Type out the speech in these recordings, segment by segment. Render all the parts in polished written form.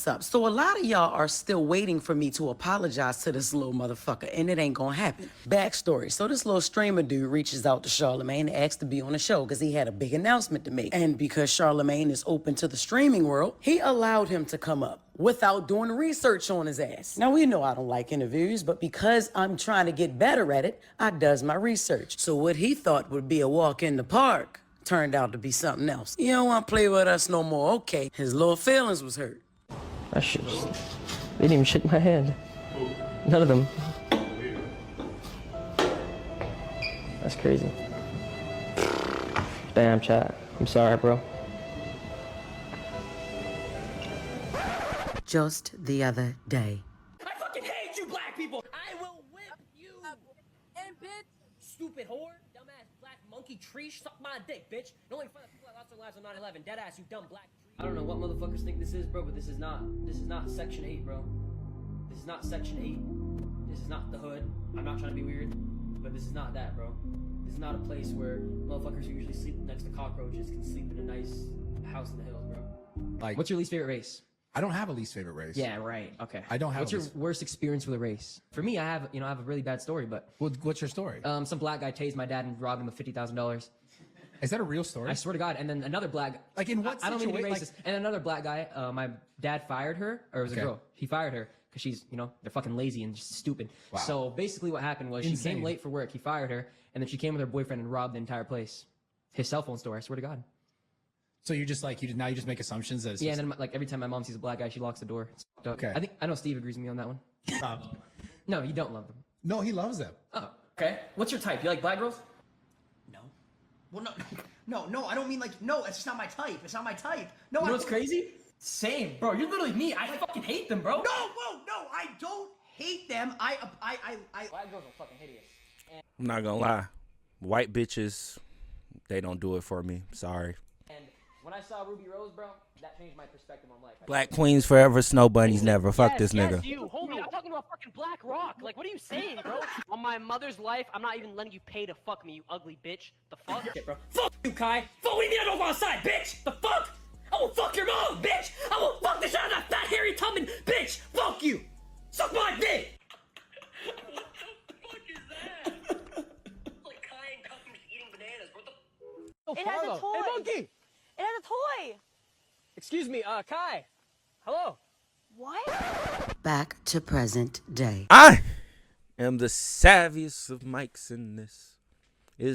what's up. So a lot of y'all are still waiting for me to apologize to this little motherfucker, and it ain't gonna happen. Backstory. So this little streamer dude reaches out to Charlemagne and asks to be on the show because he had a big announcement to make. And because Charlemagne is open to the streaming world, he allowed him to come up without doing research on his ass. Now, we know I don't like interviews, but because I'm trying to get better at it, I does my research. So what he thought would be a walk in the park turned out to be something else. You don't want to play with us no more. Okay, his little feelings was hurt. That shit just... They didn't even shake my hand. None of them. That's crazy. Damn, chat. I'm sorry, bro. Just the other day. I fucking hate you black people! I will whip you! And bitch! Stupid whore! Dumbass black monkey tree! Suck my dick, bitch! The only fun people that lost their lives on 9/11. Deadass, you dumb black tree! I don't know what motherfuckers think this is, bro, but this is not Section 8, bro. This is not Section 8. This is not the hood. I'm not trying to be weird, but this is not that, bro. This is not a place where motherfuckers who usually sleep next to cockroaches can sleep in a nice house in the hills, bro. Like, what's your least favorite race? I don't have a least favorite race. Yeah, right. Okay. I don't have. What's your worst experience with a race? For me, I have a really bad story, but. What's your story? Some black guy tased my dad and robbed him of $50,000. Is that a real story? I swear to God. And then another black. Like in what I don't mean to be situation? racist. And another black guy. My dad fired her, or it was a girl. He fired her because she's, they're fucking lazy and just stupid. Wow. So basically, what happened was she came late for work. He fired her, and then she came with her boyfriend and robbed the entire place. His cell phone store. I swear to God. So you're just like you just make assumptions that. It's Yeah, and then like every time my mom sees a black guy, she locks the door. It's fucked up. Okay. I know Steve agrees with me on that one. No, you don't love them. No, he loves them. Oh, okay. What's your type? You like black girls? No. Well, no, I don't mean like, no, it's just not my type. It's not my type. No, You know what's crazy? Same, bro. You're literally me. I fucking hate them, bro. No, I don't hate them. Black girls are fucking hideous. I'm not gonna lie. White bitches, they don't do it for me. Sorry. And when I saw Ruby Rose, bro, that changed my perspective on life. Black queens forever, snow bunnies never. Fuck this nigga. Yes, you. Hold me. I'm talking about fucking Black Rock. Like, what are you saying, bro? On my mother's life, I'm not even letting you pay to fuck me, you ugly bitch. The fuck? Shit, bro. Fuck you, Kai. Fuck, what do you mean I don't go outside, bitch? The fuck? I will fuck your mom, bitch. I will fuck the shit out of that fat, hairy, tumbling bitch. Fuck you. Suck my dick. What the fuck is that? It's like Kai and customers eating bananas. What the? It has a toy. Hey, monkey. It has a toy. Excuse me, Kai. Hello. What? Back to present day. I am the savviest of mics in this.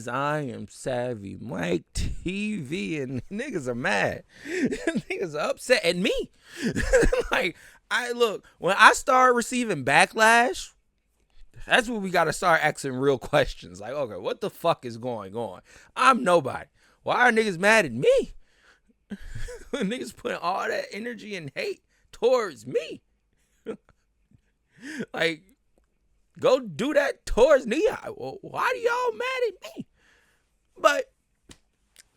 I am Savvy Mike TV, and niggas are mad. Niggas are upset at me. Like, when I start receiving backlash, that's when we gotta start asking real questions. Like, okay, what the fuck is going on? I'm nobody. Why are niggas mad at me? Niggas putting all that energy and hate towards me. Like, go do that towards Nia. Why do y'all mad at me? But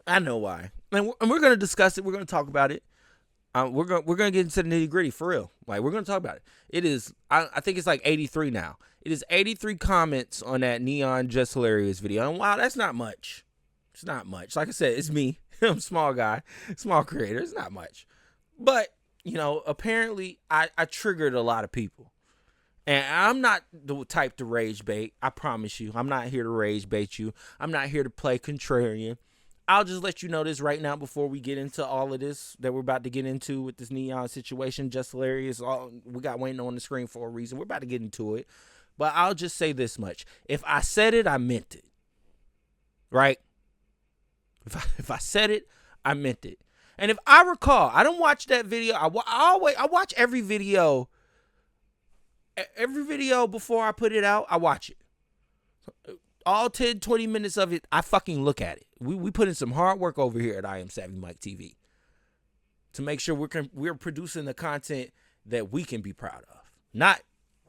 I know why, and we're gonna discuss it. We're gonna talk about it. We're gonna get into the nitty gritty for real. Like, we're gonna talk about it. It is. I think it's like 83 now. It is 83 comments on that Neon Just Hilarious video. And wow, that's not much. It's not much. Like I said, it's me. I'm a small guy, small creator. It's not much, but apparently I triggered a lot of people. And I'm not the type to rage bait. I promise you. I'm not here to rage bait you. I'm not here to play contrarian. I'll just let you know this right now before we get into all of this that we're about to get into with this Neon situation. Just Hilarious. We got waiting on the screen for a reason. We're about to get into it. But I'll just say this much. If I said it, I meant it. Right? If I said it, I meant it. And if I recall, I don't watch that video. I watch every video. Every video before I put it out, I watch it. All 10, 20 minutes of it, I fucking look at it. We put in some hard work over here at I Am Savvy Mike TV to make sure we're producing the content that we can be proud of. Not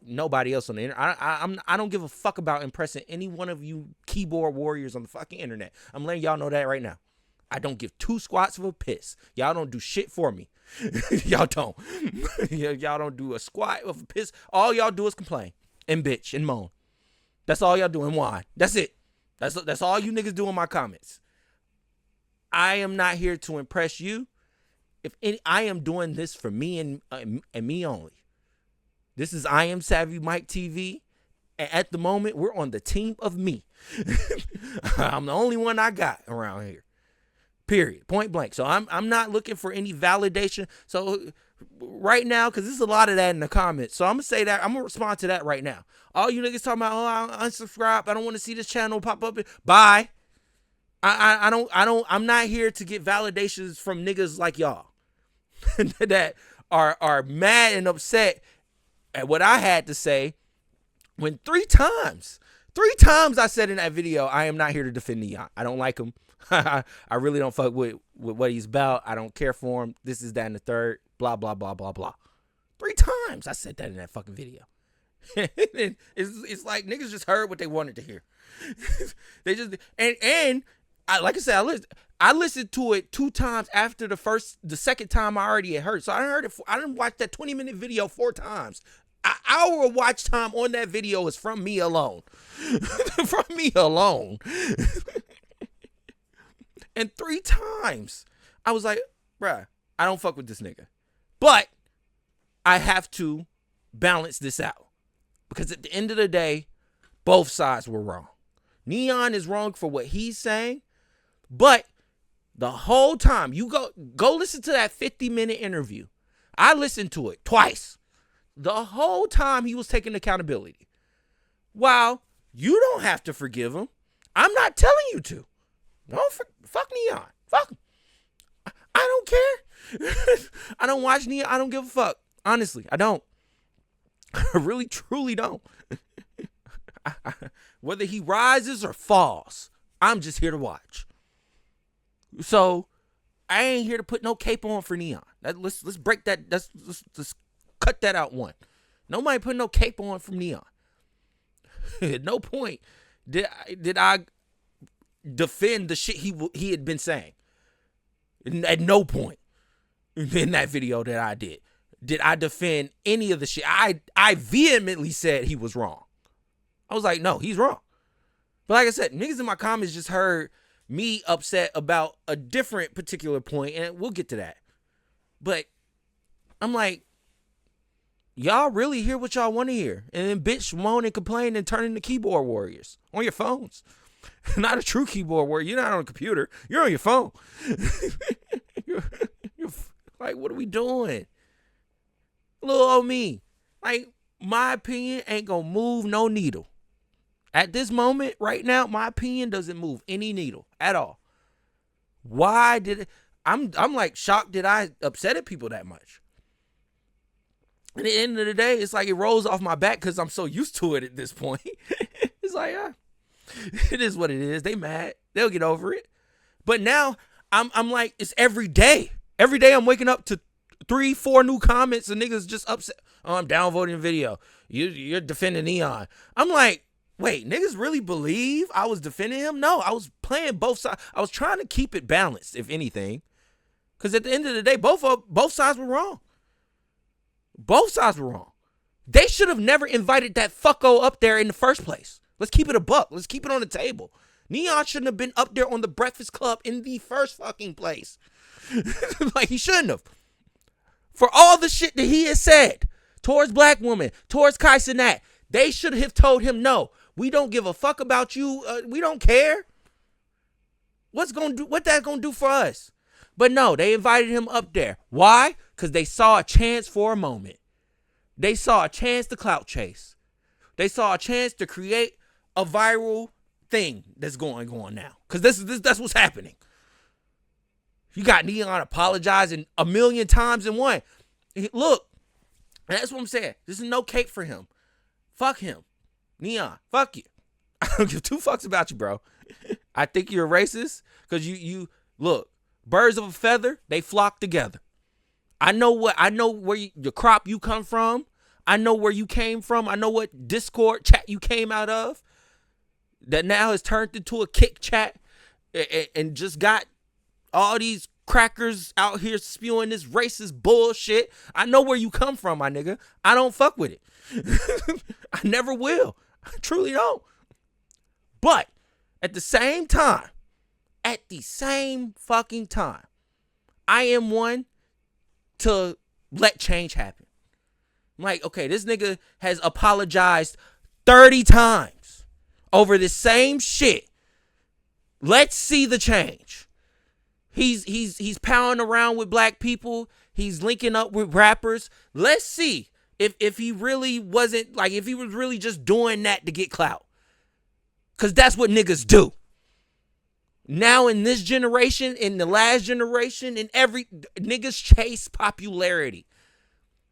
nobody else on the internet. I don't give a fuck about impressing any one of you keyboard warriors on the fucking internet. I'm letting y'all know that right now. I don't give two squats of a piss. Y'all don't do shit for me. Y'all don't. Y'all don't do a squat of a piss. All y'all do is complain and bitch and moan. That's all y'all do and whine. That's it. That's all you niggas do in my comments. I am not here to impress you. I am doing this for me and me only. This is I Am Savvy Mike TV. And at the moment, we're on the team of me. I'm the only one I got around here. Period. Point blank. So I'm not looking for any validation. So right now, because there's a lot of that in the comments. So I'm gonna say that. I'm gonna respond to that right now. All you niggas talking about, oh, I unsubscribe. I don't want to see this channel pop up. Bye. I'm not here to get validations from niggas like y'all that are mad and upset at what I had to say when three times I said in that video, I am not here to defend Neon. I don't like him. I really don't fuck with what he's about. I don't care for him. This is that and the third. Blah, blah, blah, blah, blah. 3 times I said that in that fucking video. It's like niggas just heard what they wanted to hear. They just and like I said, I listened to it 2 times after the second time I already had heard. So I heard it. I didn't watch that 20-minute video 4 times. An hour of watch time on that video is from me alone. From me alone. And 3 times I was like, bruh, I don't fuck with this nigga. But I have to balance this out. Because at the end of the day, both sides were wrong. Neon is wrong for what he's saying. But the whole time, you go listen to that 50-minute interview. I listened to it twice. The whole time he was taking accountability. While you don't have to forgive him. I'm not telling you to. Fuck Neon. Fuck him. I don't care. I don't watch Neon. I don't give a fuck. Honestly, I don't. I really, truly don't. Whether he rises or falls, I'm just here to watch. So I ain't here to put no cape on for Neon. Let's break that. Let's cut that out one. Nobody put no cape on from Neon. At no point did I defend the shit he had been saying. At no point in that video that I did I defend any of the shit. I vehemently said he was wrong. I was like, no, he's wrong. But like I said, niggas in my comments just heard me upset about a different particular point, and we'll get to that. But I'm like, y'all really hear what y'all want to hear. And then bitch moan and complain and turn into keyboard warriors on your phones. Not a true keyboard warrior. You're not on a computer. You're on your phone. you're like, what are we doing? Little old me. Like, my opinion ain't gonna move no needle. At this moment, right now, my opinion doesn't move any needle at all. Why did it? I'm like shocked that I upset at people that much. At the end of the day, it's like it rolls off my back because I'm so used to it at this point. It's like, it is what it is. They mad. They'll get over it. But now I'm like, it's every day. Every day I'm waking up to 3-4 new comments and niggas just upset. Oh, I'm downvoting video. You're defending Neon. I'm like, wait, niggas really believe I was defending him? No, I was playing both sides. I was trying to keep it balanced, if anything. Because at the end of the day, both sides were wrong. Both sides were wrong. They should have never invited that fucko up there in the first place. Let's keep it a buck. Let's keep it on the table. Neon shouldn't have been up there on the Breakfast Club in the first fucking place. Like, he shouldn't have. For all the shit that he has said towards black women, towards Kai Cenat, they should have told him, no, we don't give a fuck about you. We don't care. What that gonna do for us? But no, they invited him up there. Why? Because they saw a chance for a moment. They saw a chance to clout chase. They saw a chance to create a viral thing that's going on now. Because that's what's happening. You got Neon apologizing 1,000,000 times in one. Look, and that's what I'm saying. This is no cape for him. Fuck him. Neon, fuck you. I don't give 2 fucks about you, bro. I think you're a racist because you look, birds of a feather, they flock together. I know where the crop you come from. I know where you came from. I know what Discord chat you came out of. That now has turned into a kick chat and just got all these crackers out here spewing this racist bullshit. I know where you come from, my nigga. I don't fuck with it. I never will. I truly don't. But at the same fucking time, I am one to let change happen. I'm like, okay, this nigga has apologized 30 times over the same shit. Let's see the change. He's powering around with black people. He's linking up with rappers. Let's see if he really wasn't, like, if he was really just doing that to get clout. Because that's what niggas do. Now in this generation, in the last generation, in every, niggas chase popularity.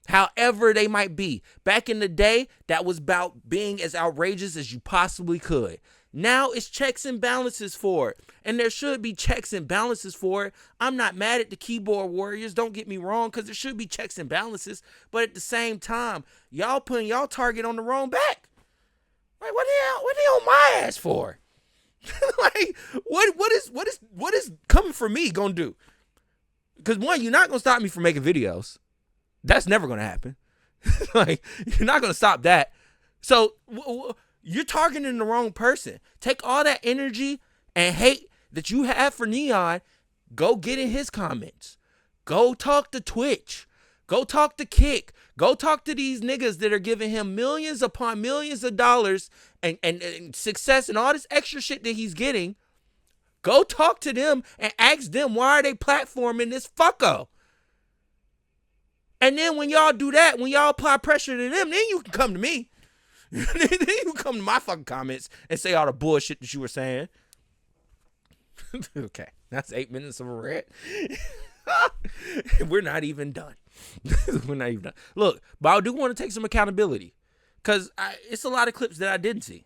However they might be. Back in the day, that was about being as outrageous as you possibly could. Now it's checks and balances for it. And there should be checks and balances for it. I'm not mad at the keyboard warriors, don't get me wrong, because there should be checks and balances. But at the same time, y'all putting y'all target on the wrong back. Like, what the hell on my ass for? Like, what is coming for me gonna do? Because one, you're not gonna stop me from making videos. That's never gonna happen. Like, you're not gonna stop that. So you're targeting the wrong person. Take all that energy and hate that you have for Neon, go get in his comments. Go talk to Twitch. Go talk to Kick. Go talk to these niggas that are giving him millions upon millions of dollars and success and all this extra shit that he's getting. Go talk to them and ask them, why are they platforming this fucko? And then when y'all do that, when y'all apply pressure to them, then you can come to me. Then you come to my fucking comments and say all the bullshit that you were saying. Okay, that's 8 minutes of a rant. We're not even done. We're not even done. Look, but I do want to take some accountability because it's a lot of clips that I didn't see.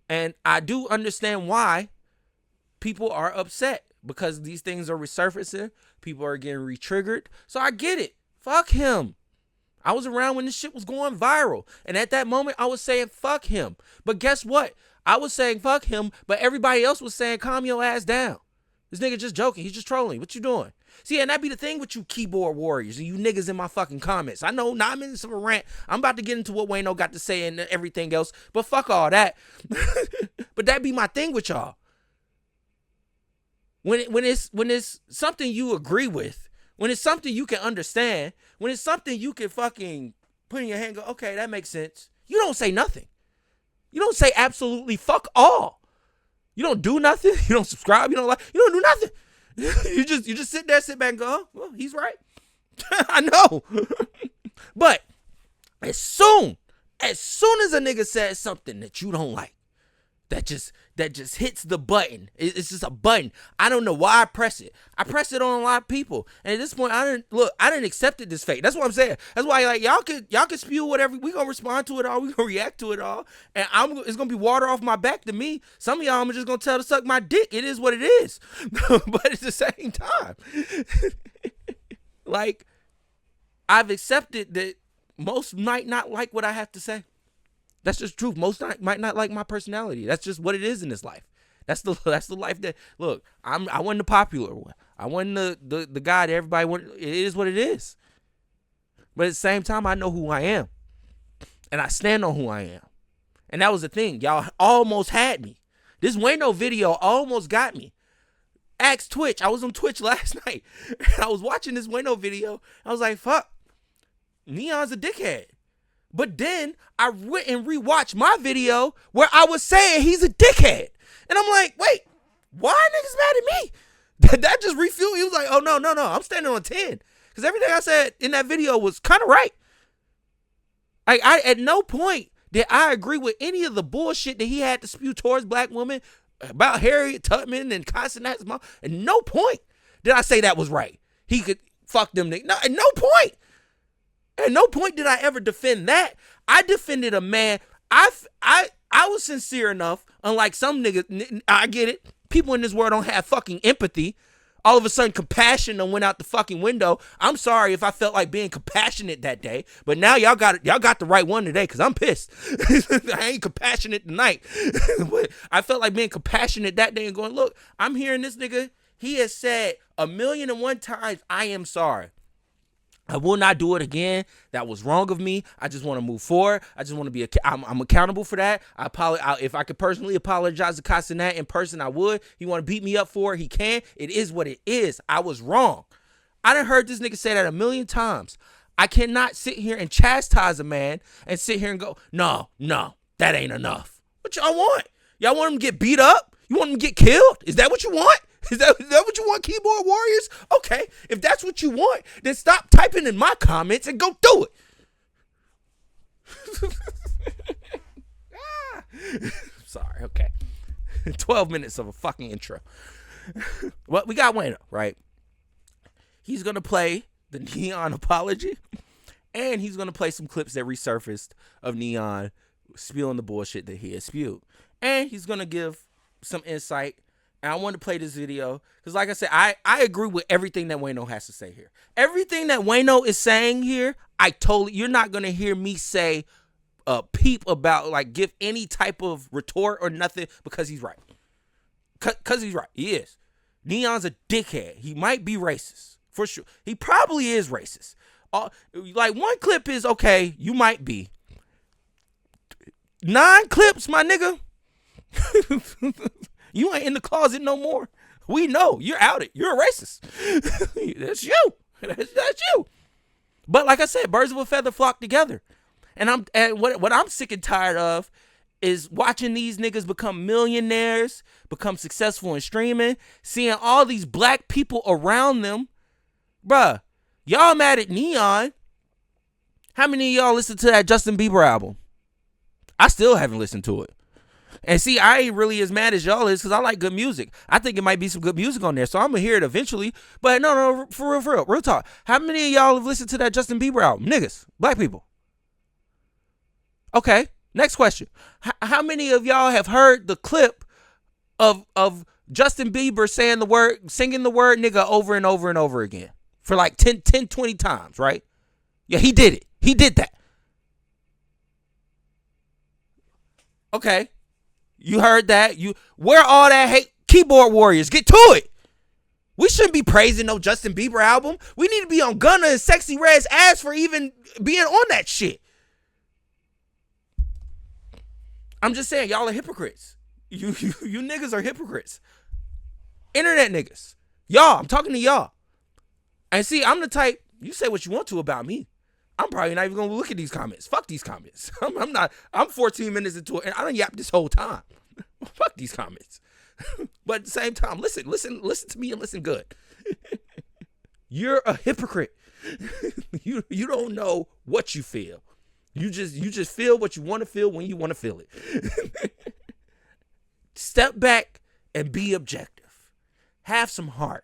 And I do understand why people are upset because these things are resurfacing. People are getting re-triggered. So I get it. Fuck him. I was around when this shit was going viral. And at that moment, I was saying, fuck him. But guess what? I was saying, fuck him, but everybody else was saying, calm your ass down. This nigga just joking. He's just trolling. What you doing? See, and that be the thing with you keyboard warriors and you niggas in my fucking comments. I know 9 minutes of a rant. I'm about to get into what Wayno got to say and everything else, but fuck all that. But that be my thing with y'all. When it's something you agree with, when it's something you can understand, when it's something you can fucking put in your hand and go, okay, that makes sense. You don't say nothing. You don't say absolutely fuck all. You don't do nothing. You don't subscribe. You don't do nothing. You just sit there, sit back and go, oh, well, he's right. I know. But as soon as a nigga says something that you don't like, that just hits the button. It's just a button. I don't know why I press it. I press it on a lot of people. And at this point, I didn't accept it this fate. That's what I'm saying. That's why, like, y'all can spew whatever. We gonna respond to it all. We gonna react to it all. And it's gonna be water off my back to me. Some of y'all I'm just gonna tell to suck my dick. It is what it is. But at the same time, like, I've accepted that most might not like what I have to say. That's just truth. Most might not like my personality. That's just what it is in this life. That's the life that, look, I wasn't the popular one. I wasn't the guy that everybody wanted. It is what it is. But at the same time, I know who I am. And I stand on who I am. And that was the thing. Y'all almost had me. This Wayno video almost got me. Ask Twitch. I was on Twitch last night. And I was watching this Wayno video. I was like, fuck. Neon's a dickhead. But then I went and rewatched my video where I was saying he's a dickhead. And I'm like, wait, why niggas mad at me? That just refueled. He was like, oh, no. I'm standing on 10. Because everything I said in that video was kind of right. Like, I at no point did I agree with any of the bullshit that he had to spew towards black women about Harriet Tubman and Constantine's mom. At no point did I say that was right. He could fuck them niggas. No, at no point. At no point did I ever defend that. I defended a man. I was sincere enough, unlike some niggas. I get it. People in this world don't have fucking empathy. All of a sudden, compassion done went out the fucking window. I'm sorry if I felt like being compassionate that day, but now y'all got the right one today because I'm pissed. I ain't compassionate tonight. I felt like being compassionate that day and going, look, I'm hearing this nigga. He has said 1,000,001 times, I am sorry. I will not do it again. That was wrong of me. I just want to move forward. I just want to be, I'm accountable for that. If I could personally apologize to Castanet in person, I would. He want to beat me up for it, he can. It is what it is. I was wrong. I done heard this nigga say that a million times. I cannot sit here and chastise a man and sit here and go, no, that ain't enough. What y'all want? Y'all want him to get beat up? You want him to get killed? Is that what you want? Is that what you want, keyboard warriors? Okay, if that's what you want, then stop typing in my comments and go do it. Sorry, okay. 12 minutes of a fucking intro. Well, we got Wayno, right? He's going to play the Neon apology, and he's going to play some clips that resurfaced of Neon spewing the bullshit that he had spewed. And he's going to give some insight. And I want to play this video because, like I said, I agree with everything that Wayno has to say here. Everything that Wayno is saying here, you're not going to hear me say peep about, like, give any type of retort or nothing, because he's right. Because he's right. He is. Neon's a dickhead. He might be racist. For sure. He probably is racist. Like, one clip is, okay, you might be. 9 clips, my nigga. You ain't in the closet no more. We know. You're out it. You're a racist. That's you. That's you. But like I said, birds of a feather flock together. And what I'm sick and tired of is watching these niggas become millionaires, become successful in streaming, seeing all these black people around them. Bruh, y'all mad at Neon. How many of y'all listened to that Justin Bieber album? I still haven't listened to it. And see, I ain't really as mad as y'all is because I like good music. I think it might be some good music on there, so I'm going to hear it eventually. But no, for real talk. How many of y'all have listened to that Justin Bieber album? Niggas, black people. Okay, next question. How many of y'all have heard the clip of Justin Bieber singing the word nigga over and over and over again? For like 10, 20 times, right? Yeah, he did it. He did that. Okay. You heard that. Where all that hate? Keyboard warriors, get to it. We shouldn't be praising no Justin Bieber album. We need to be on Gunna and Sexy Red's ass for even being on that shit. I'm just saying, y'all are hypocrites. You niggas are hypocrites. Internet niggas. Y'all, I'm talking to y'all. And see, I'm the type, you say what you want to about me. I'm probably not even going to look at these comments. Fuck these comments. I'm 14 minutes into it, and I done yapped this whole time. Fuck these comments. But at the same time, listen to me and listen good. You're a hypocrite. You don't know what you feel. You just feel what you want to feel when you want to feel it. Step back and be objective. Have some heart.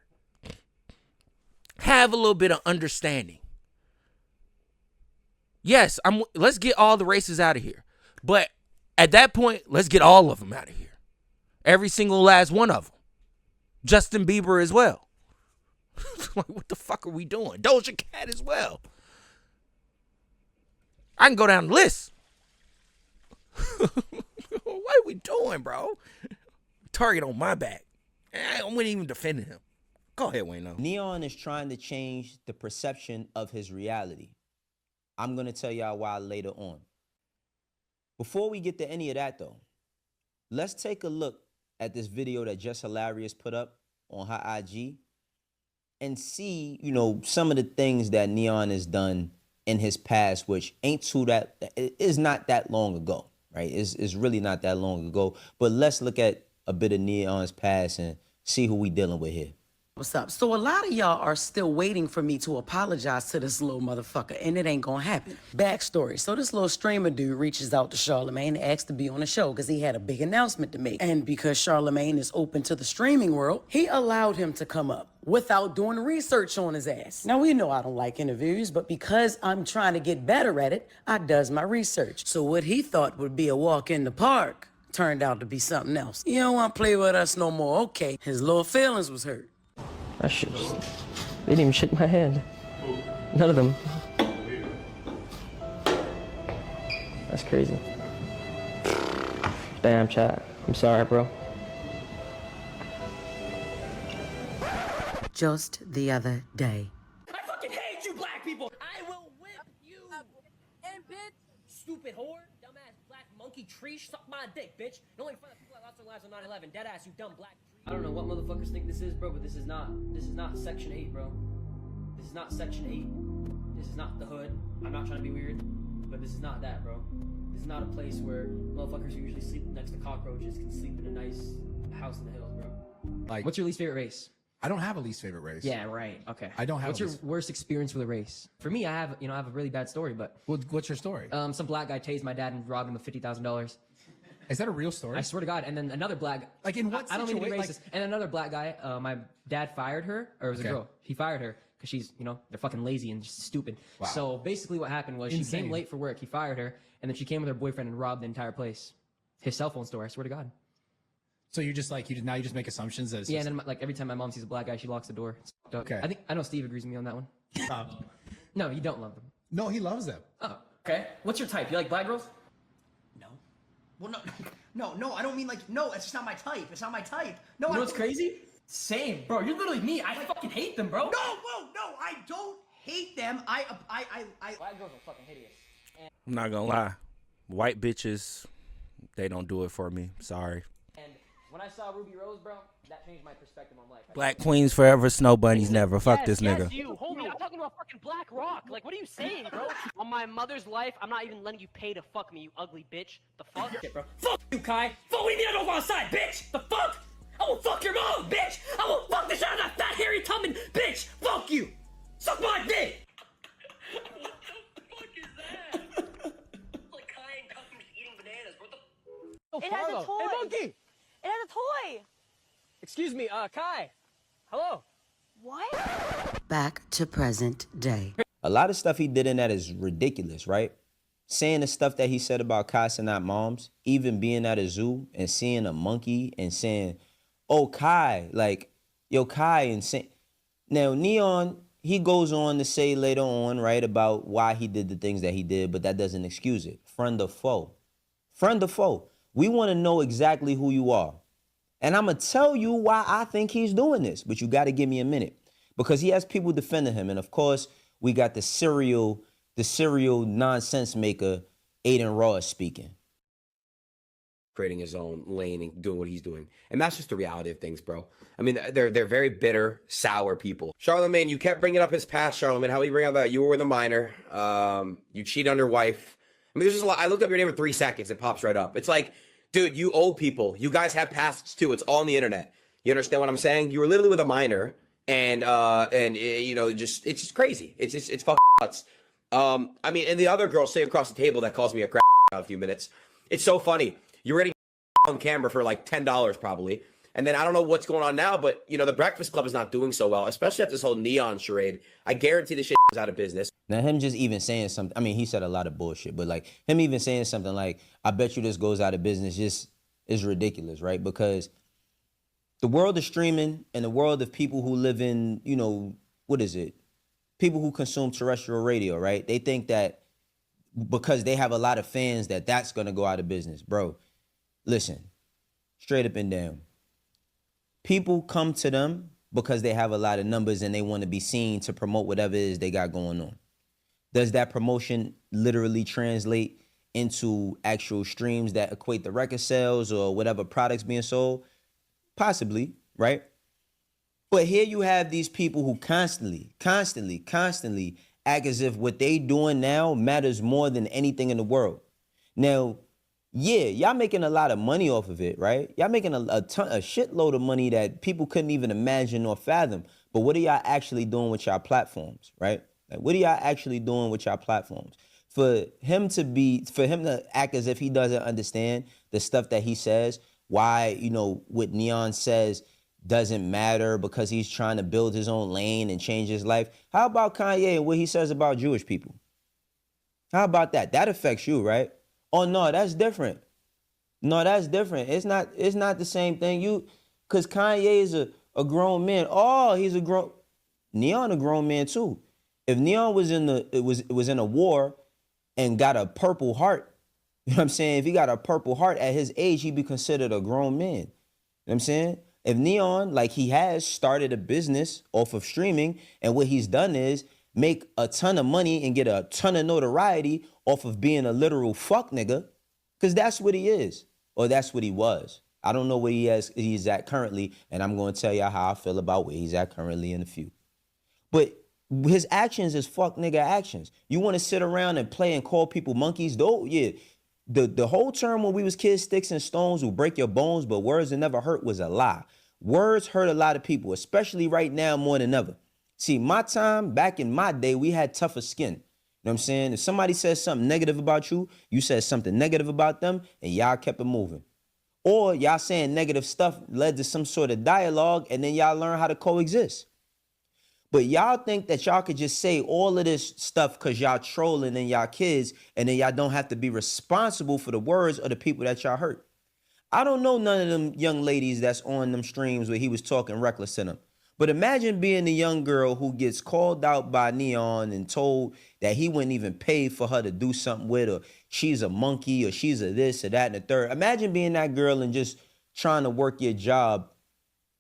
Have a little bit of understanding. Yes, let's get all the races out of here. But at that point, let's get all of them out of here. Every single last one of them. Justin Bieber as well. Like, what the fuck are we doing? Doja Cat as well. I can go down the list. What are we doing, bro? Target on my back. I wasn't even defending him. Go ahead, Wayno. Neon is trying to change the perception of his reality. I'm going to tell y'all why later on. Before we get to any of that, though, let's take a look at this video that Just Hilarious put up on her IG and see, some of the things that Neon has done in his past, which is not that long ago, right? It's really not that long ago. But let's look at a bit of Neon's past and see who we dealing with here. What's up? So a lot of y'all are still waiting for me to apologize to this little motherfucker, and it ain't gonna happen. Backstory. So this little streamer dude reaches out to Charlemagne and asks to be on the show because he had a big announcement to make. And because Charlemagne is open to the streaming world, he allowed him to come up without doing research on his ass. Now, we know I don't like interviews, but because I'm trying to get better at it, I does my research. So what he thought would be a walk in the park turned out to be something else. You don't want to play with us no more. Okay, his little feelings was hurt. That shit just, they didn't even shake my hand. None of them. That's crazy. Damn, chat. I'm sorry, bro. Just the other day. I fucking hate you black people! I will whip you! And bitch, Stupid whore! Dumbass black monkey tree! Suck my dick, bitch! The only fun people that lost their lives on 9/11. Deadass, you dumb black tree. I don't know what motherfuckers think this is, bro, but this is not Section 8, bro. This is not Section 8. This is not the hood. I'm not trying to be weird, but this is not that, bro. This is not a place where motherfuckers who usually sleep next to cockroaches can sleep in a nice house in the hills, bro. Like, What's your least favorite race? I don't have a least favorite race. Yeah, right. Okay. I don't have What's a your least- worst experience with a race? For me, I have a really bad story, but What's your story? some black guy tased my dad and robbed him of $50,000. Is that a real story? I swear to God. And then another black, Like, in what I don't mean to be situa- racist. And another black guy, my dad fired her, or it was Okay. a girl. He fired her because she's, they're fucking lazy and just stupid. Wow. So basically, what happened was she Insane. came late for work. He fired her, and then she came with her boyfriend and robbed the entire place. His cell phone store. I swear to God. So you just now you just make assumptions that it's Yeah, just, and then like every time my mom sees a black guy, she locks the door. It's fucked up. Okay. I know Steve agrees with me on that one. Stop. No, you don't love them. No, he loves them. Oh, okay. What's your type? You like black girls? No. Well, no, I don't mean like, no, it's just not my type. It's not my type. No, You know I what's crazy? Same, bro. You're literally me. I fucking hate them, bro. No, I don't hate them. Black girls are fucking hideous. I'm not gonna lie. White bitches, they don't do it for me. Sorry. And when I saw Ruby Rose, bro, that changed my perspective on life. Black queens forever, snow bunnies never. Fuck this Yes, nigga. you, homie. I'm talking about fucking Black Rock. Like, what are you saying, bro? On my mother's life, I'm not even letting you pay to fuck me, you ugly bitch. The fuck? Shit, bro. Fuck you, Kai. Fuck me, I don't go outside, bitch. The fuck? I will fuck your mom, bitch. I will fuck the shit out of that fat, hairy tumbling bitch. Fuck you. Suck my dick. What the fuck is that? It's like Kai and customers eating bananas. What the? It has a toy. Hey, monkey. It has a toy. Excuse me, Kai. Hello. What? Back to present day. A lot of stuff he did in that is ridiculous, right? Saying the stuff that he said about cops and not moms, even being at a zoo and seeing a monkey and saying, oh, Kai, like, yo, Kai, and saying, now, Neon, he goes on to say later on, right, about why he did the things that he did, but that doesn't excuse it. Friend or foe. Friend or foe. We want to know exactly who you are. And I'm going to tell you why I think he's doing this, but you got to give me a minute. Because he has people defending him. And of course, we got the serial nonsense maker, Aiden Ross, speaking. Creating his own lane and doing what he's doing. And that's just the reality of things, bro. I mean, they're very bitter, sour people. Charlamagne, you kept bringing up his past, Charlamagne. How do you bring up that you were with a minor? You cheated on your wife. I mean, there's just a lot. I looked up your name in 3 seconds. It pops right up. It's like, dude, you old people. You guys have pasts too. It's all on the internet. You understand what I'm saying? You were literally with a minor, and you know, it's just crazy. It's fucking nuts. I mean, and the other girl sitting across the table that calls me a crap in a few minutes. It's so funny. You were getting on camera for like $10 probably. And then I don't know what's going on now, but you know, the Breakfast Club is not doing so well, especially at this whole neon charade. I guarantee this shit is out of business. Now, him just even saying something, I mean, he said a lot of bullshit, but like him even saying something like, I bet you this goes out of business just is ridiculous, right? Because the world of streaming and the world of people who live in, you know, what is it? People who consume terrestrial radio, right? They think that because they have a lot of fans that that's going to go out of business. Bro, listen, straight up and down. People come to them because they have a lot of numbers and they want to be seen to promote whatever it is they got going on. Does that promotion literally translate into actual streams that equate the record sales or whatever products being sold? Possibly, right? But here you have these people who constantly act as if what they doing now matters more than anything in the world. Now, yeah, y'all making a lot of money off of it, right? Y'all making a shitload of money that people couldn't even imagine or fathom. But what are y'all actually doing with y'all platforms, right? Like, what are y'all actually doing with y'all platforms? For him to act as if he doesn't understand the stuff that he says, why, you know, what Neon says doesn't matter because he's trying to build his own lane and change his life. How about Kanye and what he says about Jewish people? How about that? That affects you, right? Oh no, that's different. No, that's different. It's not the same thing. Cause Kanye is a grown man. Oh, Neon a grown man too. If Neon was in a war and got a Purple Heart, you know what I'm saying? If he got a Purple Heart at his age, he'd be considered a grown man. You know what I'm saying? If Neon, like he has, started a business off of streaming, and what he's done is make a ton of money and get a ton of notoriety off of being a literal fuck nigga, because that's what he is, or that's what he was. I don't know where he's at currently, and I'm going to tell y'all how I feel about where he's at currently in a few. But His actions is fuck nigga actions. You want to sit around and play and call people monkeys? Though, yeah. The whole term when we was kids, sticks and stones will break your bones, but words that never hurt was a lie. Words hurt a lot of people, especially right now more than ever. See, my time, back in my day, we had tougher skin. You know what I'm saying? If somebody says something negative about you, you said something negative about them, and y'all kept it moving. Or y'all saying negative stuff led to some sort of dialogue, and then y'all learn how to coexist. But y'all think that y'all could just say all of this stuff because y'all trolling and y'all kids, and then y'all don't have to be responsible for the words of the people that y'all hurt. I don't know none of them young ladies that's on them streams where he was talking reckless to them. But imagine being the young girl who gets called out by Neon and told that he wouldn't even pay for her to do something with, or she's a monkey, or she's a this or that and the third. Imagine being that girl and just trying to work your job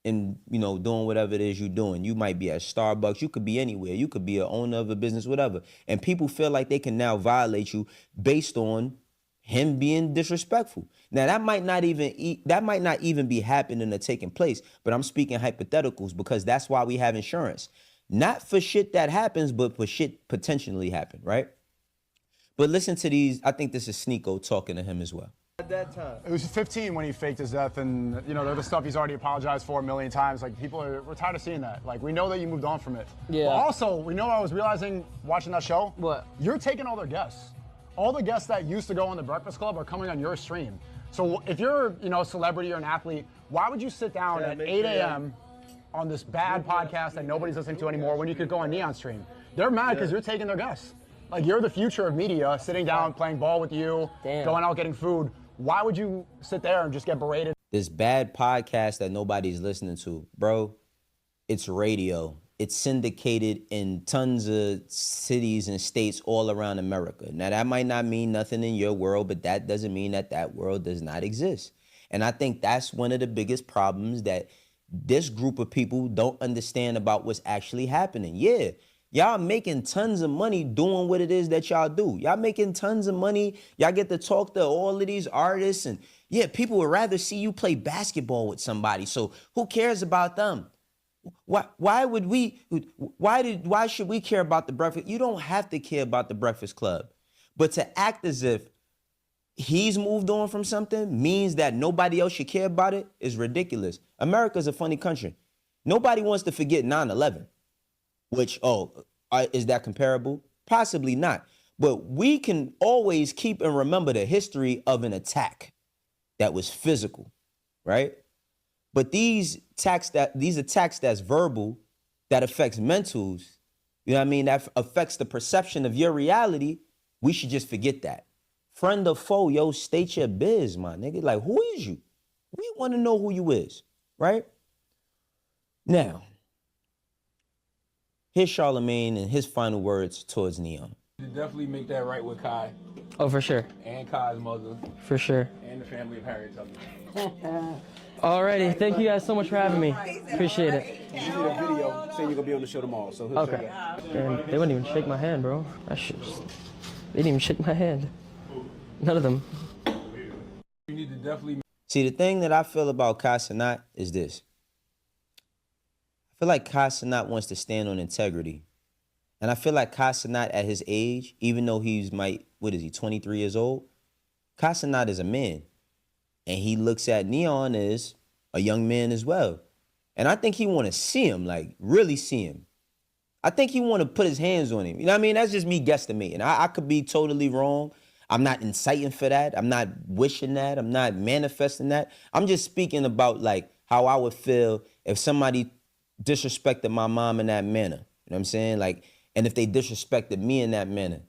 and, you know, doing whatever it is you're doing. You might be at Starbucks. You could be anywhere. You could be an owner of a business, whatever. And people feel like they can now violate you based on him being disrespectful. Now, that might not even be happening or taking place, but I'm speaking hypotheticals because that's why we have insurance. Not for shit that happens, but for shit potentially happen, right? But listen to these. I think this is Sneeko talking to him as well. At that time, it was 15 when he faked his death, and you know, the stuff he's already apologized for a million times. Like, we're tired of seeing that. Like, we know that you moved on from it. Yeah. But also, we know I was realizing watching that show. What? You're taking all their guests. All the guests that used to go on the Breakfast Club are coming on your stream. So if you're, you know, a celebrity or an athlete, why would you sit down at 8 a.m. on this bad podcast that nobody's listening to anymore when you could go on Neon stream? They're mad because you're taking their guests. Like, you're the future of media, sitting down, playing ball with you, going out getting food. Why would you sit there and just get berated? This bad podcast that nobody's listening to, bro, it's radio. It's syndicated in tons of cities and states all around America. Now, that might not mean nothing in your world, but that doesn't mean that that world does not exist. And I think that's one of the biggest problems that this group of people don't understand about what's actually happening. Yeah. Y'all making tons of money doing what it is that y'all do. Y'all making tons of money. Y'all get to talk to all of these artists. And yeah, people would rather see you play basketball with somebody. So who cares about them? Why should we care about the Breakfast? You don't have to care about the Breakfast Club. But to act as if he's moved on from something means that nobody else should care about it is ridiculous. America's a funny country. Nobody wants to forget 9/11. Which, is that comparable? Possibly not. But we can always keep and remember the history of an attack that was physical, right? But these attacks that's verbal, that affects mentals, you know what I mean? That affects the perception of your reality. We should just forget that. Friend or foe, yo, state your biz, my nigga. Like, who is you? We want to know who you is, right? Now, here's Charlemagne and his final words towards Neon. You definitely make that right with Kai. Oh, for sure. And Kai's mother. For sure. And the family of Harriet Tubman. Alrighty, thank you guys so much for having me. Appreciate it. You did a video saying you're gonna be on the show tomorrow, so okay. And they wouldn't even shake my hand, bro. They didn't even shake my hand. None of them. You need to definitely. See, the thing that I feel about Kai Cenat is this. I feel like Kai Cenat wants to stand on integrity. And I feel like Kai Cenat at his age, even though he's 23 years old, Kai Cenat is a man. And he looks at Neon as a young man as well. And I think he want to see him, like really see him. I think he want to put his hands on him. You know what I mean? That's just me guesstimating. I could be totally wrong. I'm not inciting for that. I'm not wishing that. I'm not manifesting that. I'm just speaking about like how I would feel if somebody disrespected my mom in that manner. You know what I'm saying? Like, and if they disrespected me in that manner,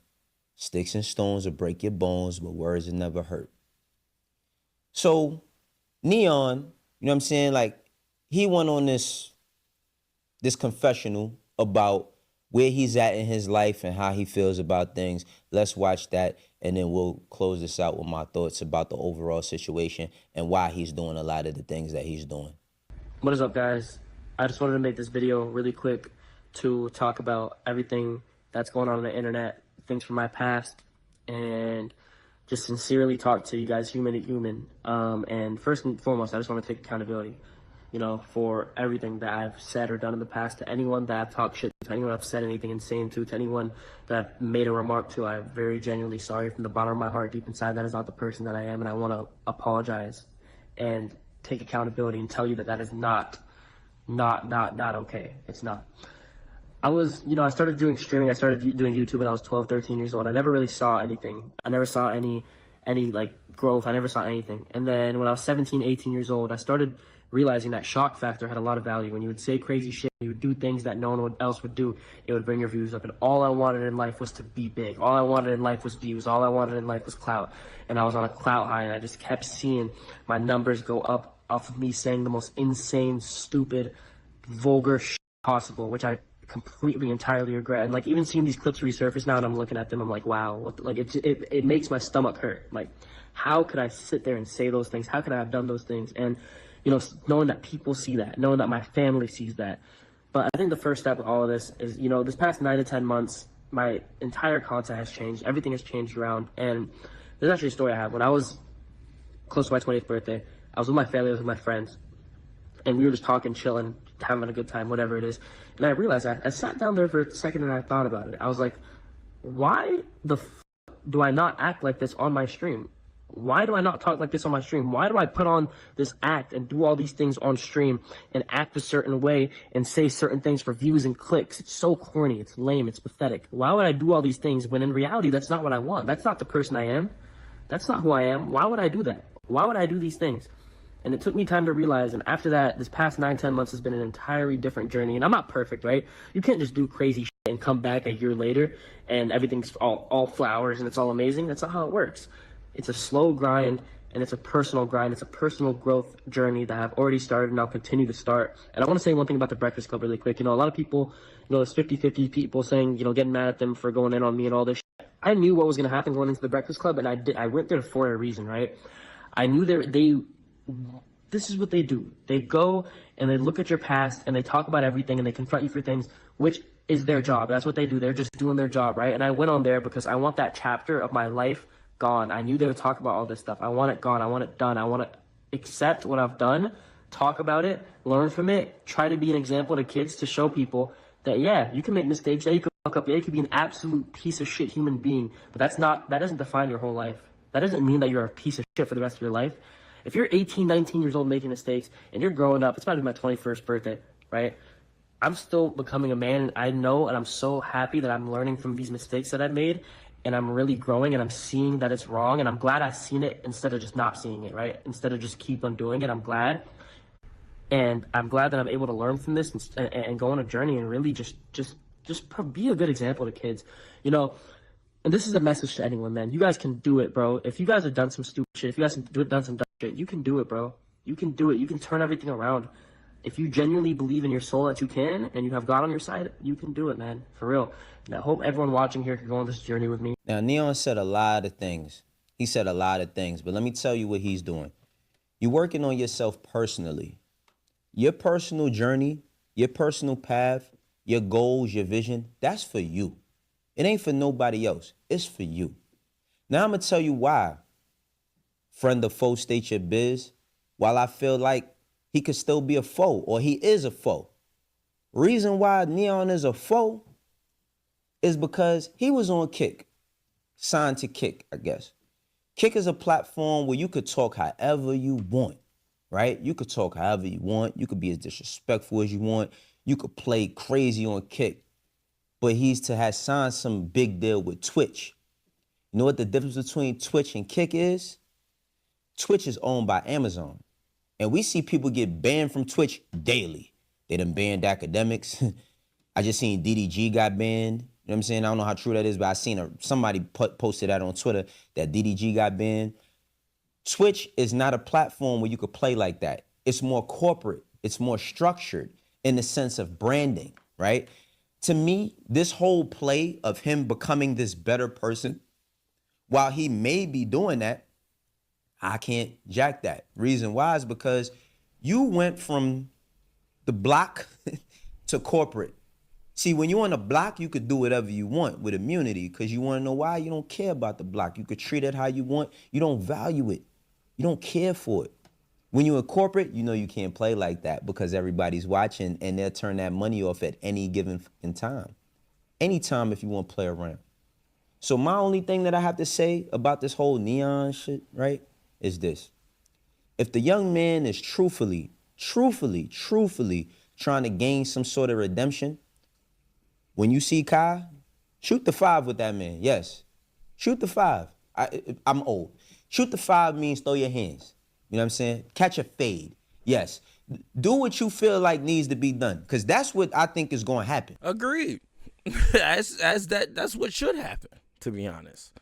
sticks and stones will break your bones, but words will never hurt. So Neon, you know what I'm saying? Like, he went on this confessional about where he's at in his life and how he feels about things. Let's watch that, and then we'll close this out with my thoughts about the overall situation and why he's doing a lot of the things that he's doing. What is up, guys? I just wanted to make this video really quick to talk about everything that's going on the internet, things from my past, and just sincerely talk to you guys human to human. And first and foremost, I just want to take accountability. for everything that I've said or done in the past, to anyone that I've talked shit to anyone I've said anything insane to anyone that I've made a remark to. I'm very genuinely sorry from the bottom of my heart. Deep inside, that is not the person that I am, and I want to apologize and take accountability and tell you that that is not okay. It's not. I started doing streaming. I started doing YouTube when I was 12, 13 years old. I never really saw anything. I never saw any like growth. I never saw anything. And then when I was 17, 18 years old, I started realizing that shock factor had a lot of value. When you would say crazy shit, you would do things that no one else would do, it would bring your views up. And all I wanted in life was to be big. All I wanted in life was views. All I wanted in life was clout. And I was on a clout high, and I just kept seeing my numbers go up off of me saying the most insane, stupid, vulgar shit possible, which I completely, entirely regret. And like, even seeing these clips resurface now and I'm looking at them, I'm like, wow, it makes my stomach hurt. Like, how could I sit there and say those things? How could I have done those things? And knowing that people see that, knowing that my family sees that. But I think the first step of all of this is, this past 9 to 10 months, my entire content has changed. Everything has changed around. And there's actually a story I have. When I was close to my 20th birthday, I was with my family, I was with my friends, and we were just talking, chilling, having a good time, whatever it is. And I realized, I sat down there for a second and I thought about it. I was like, why the do I not act like this on my stream? Why do I not talk like this on my stream? Why do I put on this act and do all these things on stream and act a certain way and say certain things for views and clicks? It's so corny. It's lame. It's pathetic. Why would I do all these things when in reality, that's not what I want? That's not the person I am. That's not who I am. Why would I do that? Why would I do these things? And it took me time to realize, and after that, this past 9, 10 months has been an entirely different journey. And I'm not perfect, right? You can't just do crazy shit and come back a year later and everything's all flowers and it's all amazing. That's not how it works. It's a slow grind, and it's a personal grind. It's a personal growth journey that I've already started and I'll continue to start. And I want to say one thing about the Breakfast Club really quick. A lot of people, there's 50-50 people saying, getting mad at them for going in on me and all this shit. I knew what was going to happen going into the Breakfast Club, and I went there for a reason, right? I knew this is what they do. They go and they look at your past and they talk about everything and they confront you for things, which is their job. That's what they do. They're just doing their job, right? And I went on there because I want that chapter of my life gone. I knew they would talk about all this stuff. I want it gone. I want it done. I want to accept what I've done, talk about it, learn from it, try to be an example to kids to show people that, yeah, you can make mistakes. Yeah, you can fuck up. Yeah, you can be an absolute piece of shit human being. But that doesn't define your whole life. That doesn't mean that you're a piece of shit for the rest of your life. If you're 18, 19 years old making mistakes and you're growing up, it's about to be my 21st birthday, right? I'm still becoming a man, and I know, and I'm so happy that I'm learning from these mistakes that I've made, and I'm really growing, and I'm seeing that it's wrong, and I'm glad I've seen it instead of just not seeing it, right? Instead of just keep on doing it, I'm glad. And I'm glad that I'm able to learn from this and go on a journey and really just be a good example to kids, And this is a message to anyone, man. You guys can do it, bro. If you guys have done some stupid shit, if you guys have done some dumb shit, you can do it, bro. You can do it. You can turn everything around. If you genuinely believe in your soul that you can, and you have God on your side, you can do it, man. For real. And I hope everyone watching here can go on this journey with me. Now, Neon said a lot of things. He said a lot of things, but let me tell you what he's doing. You're working on yourself personally. Your personal journey, your personal path, your goals, your vision, that's for you. It ain't for nobody else. It's for you. Now I'm going to tell you why, friend of foe, state your biz, while I feel like he could still be a foe, or he is a foe. Reason why Neon is a foe is because he was on Kick, signed to Kick, I guess. Kick is a platform where you could talk however you want, right? You could talk however you want. You could be as disrespectful as you want. You could play crazy on Kick. But he's to have signed some big deal with Twitch. You know what the difference between Twitch and Kick is? Twitch is owned by Amazon. And we see people get banned from Twitch daily. They done banned academics. I just seen DDG got banned. You know what I'm saying? I don't know how true that is, but I seen somebody posted that on Twitter that DDG got banned. Twitch is not a platform where you could play like that. It's more corporate. It's more structured in the sense of branding, right? To me, this whole play of him becoming this better person, while he may be doing that, I can't jack that. Reason why is because you went from the block to corporate. See, when you're on the block, you could do whatever you want with immunity because you want to know why? You don't care about the block. You could treat it how you want. You don't value it. You don't care for it. When you're in corporate, you know you can't play like that because everybody's watching and they'll turn that money off at any given fucking time. Anytime if you want to play around. So my only thing that I have to say about this whole Neon shit, right, is this. If the young man is truthfully trying to gain some sort of redemption, when you see Kai, shoot the 5 with that man, yes. Shoot the 5. I'm old. Shoot the 5 means throw your hands. You know what I'm saying? Catch a fade. Yes. Do what you feel like needs to be done. Because that's what I think is going to happen. Agreed. That's what should happen, to be honest.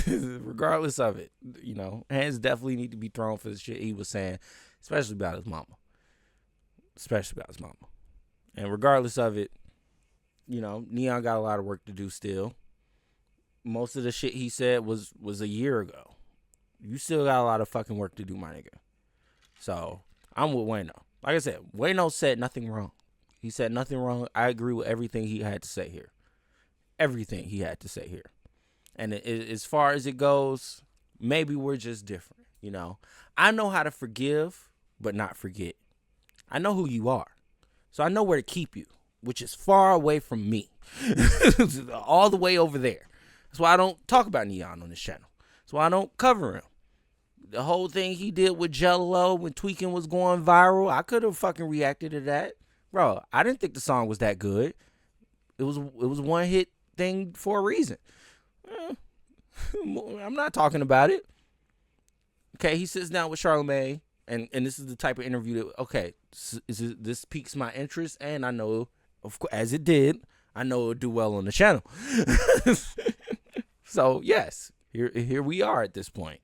Regardless of it, you know, hands definitely need to be thrown for the shit he was saying, especially about his mama. And regardless of it, you know, Neon got a lot of work to do still. Most of the shit he said was a year ago. You still got a lot of fucking work to do, my nigga. So, I'm with Wayno. Like I said, Wayno said nothing wrong. He said nothing wrong. I agree with everything he had to say here. Everything he had to say here. And as far as it goes, maybe we're just different, you know. I know how to forgive, but not forget. I know who you are. So I know where to keep you, which is far away from me. All the way over there. That's why I don't talk about Neon on this channel. That's why I don't cover him. The whole thing he did with Jello when Tweaking was going viral, I could have fucking reacted to that. Bro, I didn't think the song was that good. It was one hit thing for a reason. I'm not talking about it. Okay, he sits down with Charlamagne, and this is the type of interview that, okay, this piques my interest, and I know, of course, as it did, I know it'll do well on the channel. So, yes, here we are at this point.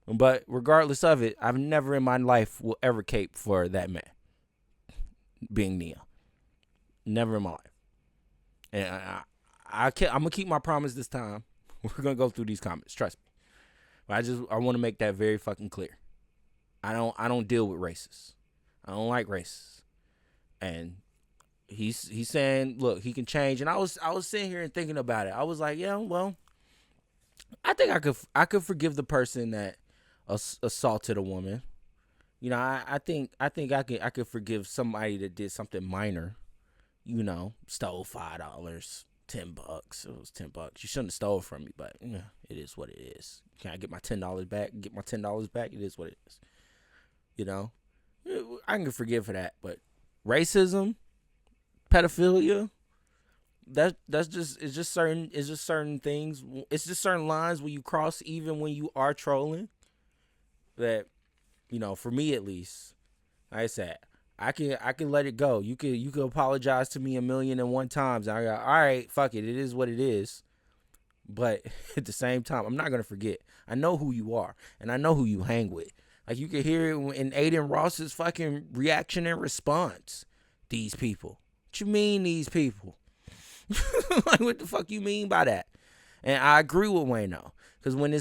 But regardless of it, I've never in my life will ever cape for that man being Nia. Never in my life. And I'm going to keep my promise this time. We're going to go through these comments. Trust me. But I want to make that very fucking clear. I don't deal with racists. I don't like racists. And he's saying, look, he can change. And I was sitting here and thinking about it. I was like, yeah, well, I think I could forgive the person that assaulted a woman. You know, I think I could forgive somebody that did something minor. You know, stole $5, $10. It was $10. You shouldn't have stole from me, but it is what it is. Can I get my $10 back? Get my $10 back? It is what it is. You know, I can forgive for that, but racism, pedophilia, it's just certain things. It's just certain lines where you cross, even when you are trolling. That, you know, for me at least, like I said, I can let it go. You could apologize to me 1,000,001 times. I go, all right, fuck it. It is what it is. But at the same time, I'm not gonna forget. I know who you are, and I know who you hang with. Like, you can hear it in Aiden Ross's fucking reaction and response. These people. What you mean, these people? Like, what the fuck you mean by that? And I agree with Wayno, because when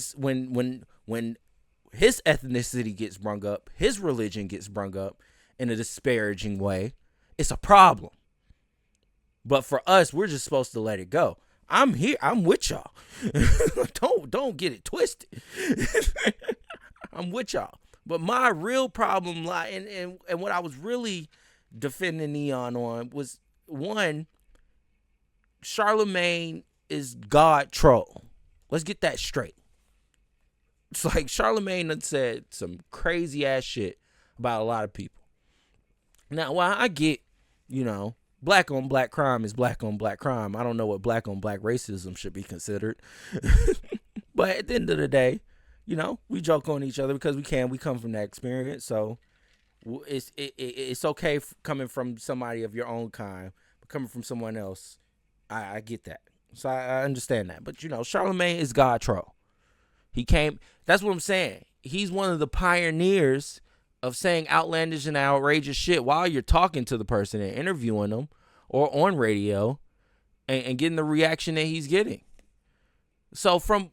his ethnicity gets brung up, his religion gets brung up in a disparaging way, it's a problem. But for us, we're just supposed to let it go. I'm here. I'm with y'all. Don't get it twisted. I'm with y'all. But my real problem and what I was really defending Neon on was, one, Charlamagne is God troll. Let's get that straight. It's like Charlamagne done said some crazy ass shit about a lot of people. Now, while I get, you know, black on black crime is black on black crime, I don't know what black on black racism should be considered. But at the end of the day, you know, we joke on each other because we come from that experience. So it's okay coming from somebody of your own kind, but coming from someone else, I get that. So I understand that. But, you know, Charlamagne is God troll. That's what I'm saying. He's one of the pioneers of saying outlandish and outrageous shit while you're talking to the person and interviewing them or on radio and getting the reaction that he's getting. So from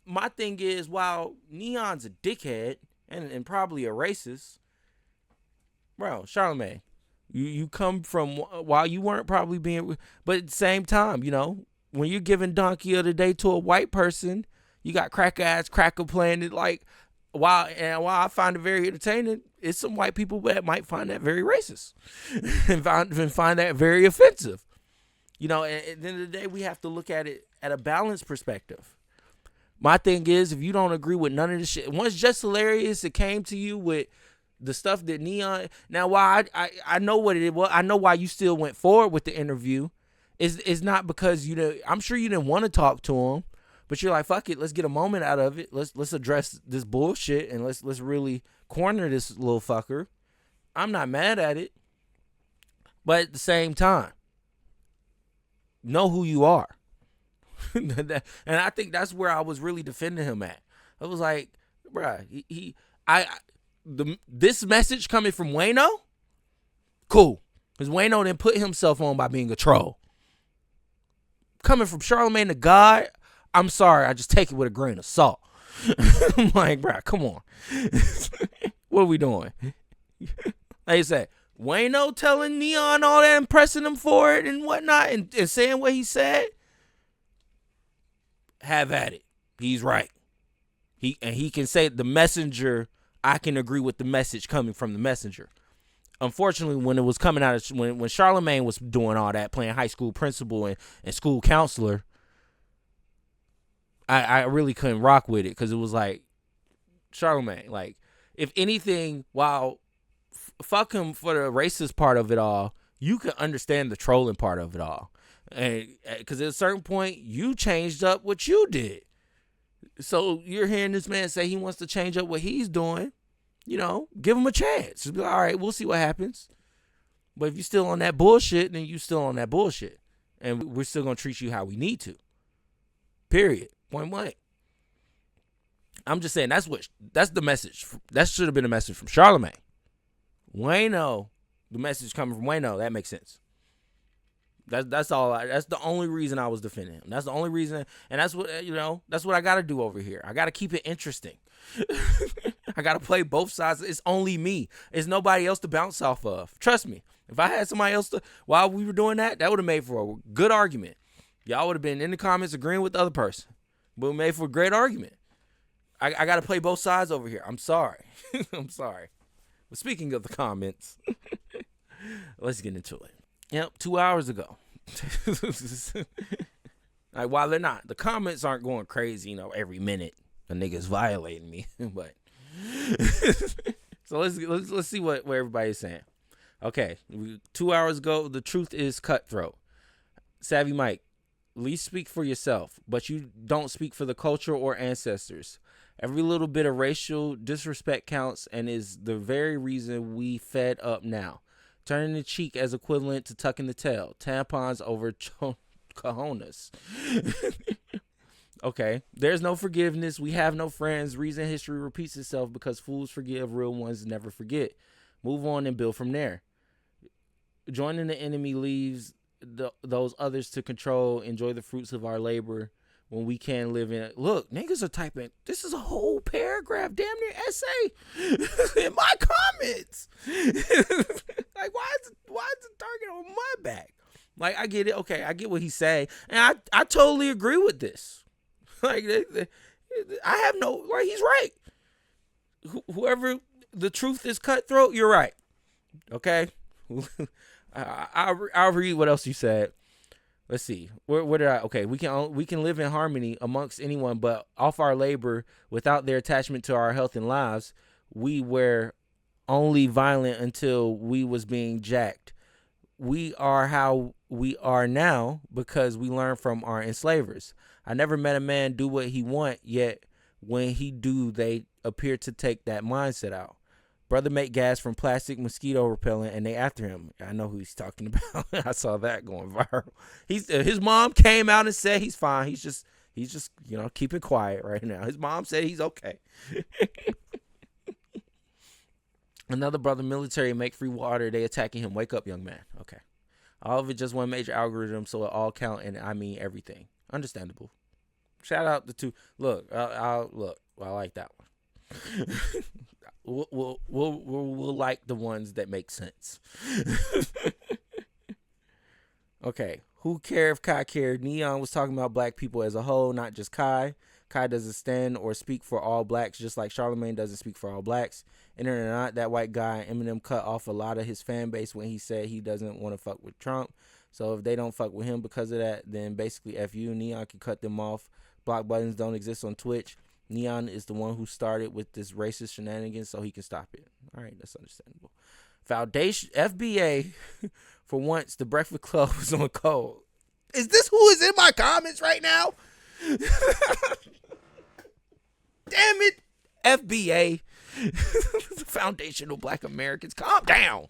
my thing is, while Neon's a dickhead and probably a racist, bro, Charlamagne, you come from, while you weren't probably being, but at the same time, you know, when you're giving Donkey of the Day to a white person, you got Cracker Ass Cracker playing it. Like, while I find it very entertaining, it's some white people that might find that very racist and find that very offensive. You know, at the end of the day, we have to look at it at a balanced perspective. My thing is, if you don't agree with none of this shit, once Just Hilarious, it came to you with the stuff that Neon. Now, why I know what it was. I know why you still went forward with the interview. It's not because I'm sure you didn't want to talk to him, but you're like, fuck it, let's get a moment out of it. Let's address this bullshit and let's really corner this little fucker. I'm not mad at it, but at the same time, know who you are. And I think that's where I was really defending him at. I was like, bruh, this message coming from Wayno, cool. Because Wayno didn't put himself on by being a troll. Coming from Charlamagne the God, I'm sorry, I just take it with a grain of salt. I'm like, bruh, come on. What are we doing? Like I said, Wayno telling Neon all that and pressing him for it and whatnot and saying what he said, have at it. He's right. He can say the messenger. I can agree with the message coming from the messenger. Unfortunately, when it was coming out of when Charlamagne was doing all that, playing high school principal and school counselor, I really couldn't rock with it because it was like, Charlamagne, like, if anything, while fuck him for the racist part of it all, you can understand the trolling part of it all. And because at a certain point, you changed up what you did. So you're hearing this man say he wants to change up what he's doing. Give him a chance. Just be like, all right, we'll see what happens. But if you're still on that bullshit, then you're still on that bullshit. And we're still going to treat you how we need to. Period. Point blank. I'm just saying that's the message. That should have been a message from Charlamagne. Wayno, the message coming from Wayno, that makes sense. That's all. That's the only reason I was defending him. That's the only reason, and that's what that's what I got to do over here. I got to keep it interesting. I got to play both sides. It's only me. It's nobody else to bounce off of. Trust me. If I had somebody else while we were doing that would have made for a good argument. Y'all would have been in the comments agreeing with the other person, but it made for a great argument. I got to play both sides over here. I'm sorry. I'm sorry. But speaking of the comments, let's get into it. Yep, 2 hours ago. Like, while they're not, the comments aren't going crazy, every minute. The nigga's violating me, but so let's see what everybody's saying. Okay, 2 hours ago, the truth is cutthroat. Savvy Mike, at least speak for yourself, but you don't speak for the culture or ancestors. Every little bit of racial disrespect counts and is the very reason we fed up now. Turning the cheek as equivalent to tucking the tail. Tampons over cojones. Okay. There's no forgiveness. We have no friends. Reason history repeats itself because fools forgive, real ones never forget. Move on and build from there. Joining the enemy leaves those others to control. Enjoy the fruits of our labor when we can live in. Look, niggas are typing. This is a whole paragraph, damn near essay in my comments. Like, why is the target on my back? Like, I get it. Okay, I get what he's saying, and I totally agree with this. Like, I have no. Like, he's right. Whoever the truth is cutthroat, you're right. Okay, I'll read what else you said. Let's see. Where did I? Okay, we can live in harmony amongst anyone, but off our labor without their attachment to our health and lives, we were only violent until we was being jacked. We are how we are now because we learned from our enslavers. I never met a man do what he want, yet when he do, they appear to take that mindset out. Brother make gas from plastic mosquito repellent, and they after him. I know who he's talking about. I saw that going viral. His mom came out and said he's fine. He's just keeping quiet right now. His mom said he's okay. Another brother military make free water. They attacking him. Wake up, young man. Okay. All of it just one major algorithm, so it all count, and I mean everything. Understandable. Shout out the two. Look, I like that one. We'll like the ones that make sense. Okay. Who care if Kai cared? Neon was talking about black people as a whole, not just Kai. Kai doesn't stand or speak for all blacks, just like Charlamagne doesn't speak for all blacks. Internet or not, that white guy, Eminem cut off a lot of his fan base when he said he doesn't want to fuck with Trump. So if they don't fuck with him because of that, then basically F you. Neon can cut them off. Block buttons don't exist on Twitch. Neon is the one who started with this racist shenanigans, so he can stop it. All right, that's understandable. Foundation FBA, for once, the Breakfast Club was on code. Is this who is in my comments right now? Damn it, FBA. Foundational Black Americans, calm down.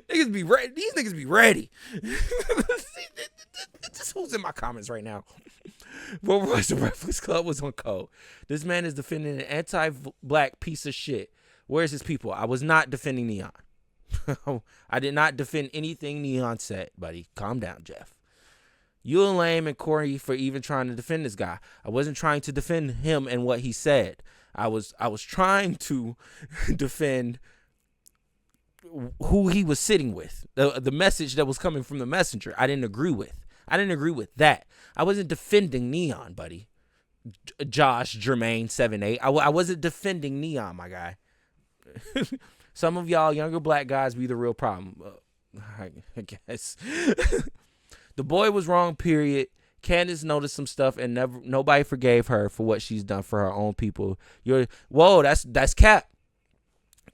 Niggas be ready. These niggas be ready. This who's in my comments right now. What was the Breakfast Club was on code? This man is defending an anti-black piece of shit. Where's his people? I was not defending Neon. I did not defend anything Neon said, buddy. Calm down, Jeff. You and Lame and Corey for even trying to defend this guy. I wasn't trying to defend him and what he said. I was trying to defend who he was sitting with. The message that was coming from the messenger. I didn't agree with that. I wasn't defending Neon, buddy. Josh Jermaine 78. I wasn't defending Neon, my guy. Some of y'all younger black guys be the real problem. I guess. The boy was wrong, period. Candace noticed some stuff and nobody forgave her for what she's done for her own people. Whoa, that's cap.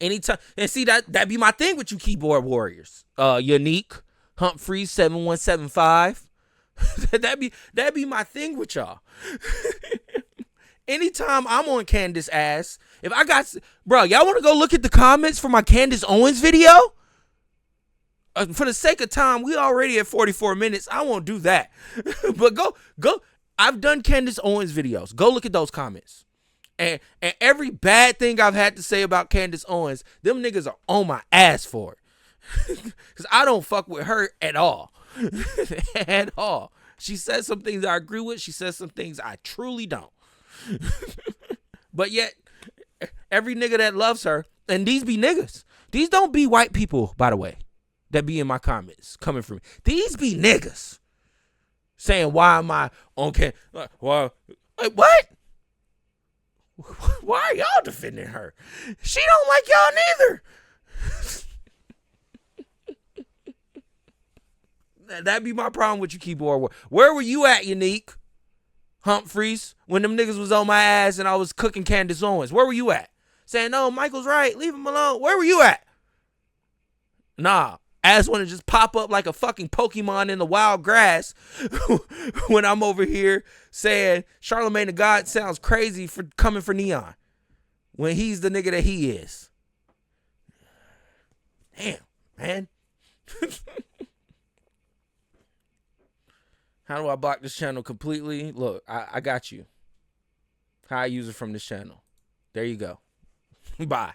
Anytime, and see that be my thing with you keyboard warriors. Unique, Humphrey 7175. that be my thing with y'all. Anytime I'm on Candace ass, if I got, bro, y'all want to go look at the comments for my Candace Owens video? For the sake of time, we already at 44 minutes. I won't do that. But go. I've done Candace Owens videos. Go look at those comments. And every bad thing I've had to say about Candace Owens, them niggas are on my ass for it. Because I don't fuck with her at all. At all. She says some things I agree with. She says some things I truly don't. But yet, every nigga that loves her, and these be niggas. These don't be white people, by the way, that be in my comments coming from me. These be niggas saying, why am I on what? Why are y'all defending her? She don't like y'all neither. That'd be my problem with you keyboard. Where were you at, Unique? Humphreys, when them niggas was on my ass and I was cooking Candace Owens. Where were you at? Saying, no, Michael's right. Leave him alone. Where were you at? Nah. Ass want to just pop up like a fucking Pokemon in the wild grass when I'm over here saying Charlamagne the God sounds crazy for coming for Neon when he's the nigga that he is. Damn, man. How do I block this channel completely? Look, I got you. How I use it from this channel. There you go. Bye.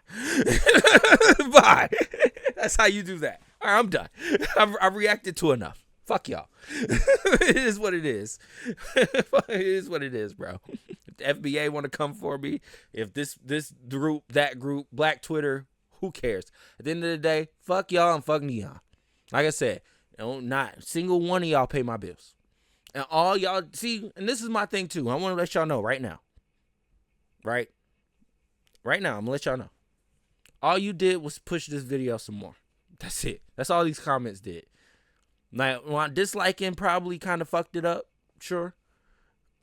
Bye. That's how you do that. All right, I'm done. I've reacted to enough. Fuck y'all. It is what it is. It is what it is, bro. If the FBA want to come for me, if this group, that group, Black Twitter, who cares? At the end of the day, fuck y'all and fuck Neon. Like I said, not single one of y'all pay my bills. And all y'all, see, and this is my thing too. I want to let y'all know right now. Right now, I'm going to let y'all know. All you did was push this video some more. That's it. That's all these comments did. Now, disliking probably kind of fucked it up, sure.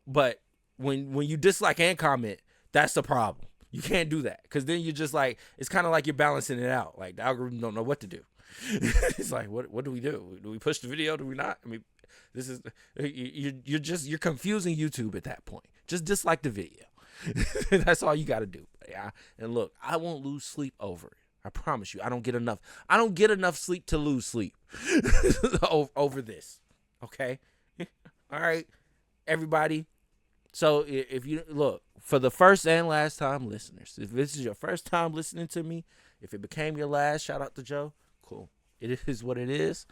But when you dislike and comment, that's the problem. You can't do that. Because then you're just like, it's kind of like you're balancing it out. Like, the algorithm don't know what to do. It's like, what do we do? Do we push the video? Do we not? I mean, this is, you're confusing YouTube at that point. Just dislike the video. That's all you got to do. Yeah. And look, I won't lose sleep over it. I promise you, I don't get enough sleep to lose sleep over this. Okay? All right, everybody. So if you look, for the first and last time listeners, if this is your first time listening to me, if it became your last, shout out to Joe. Cool. It is what it is.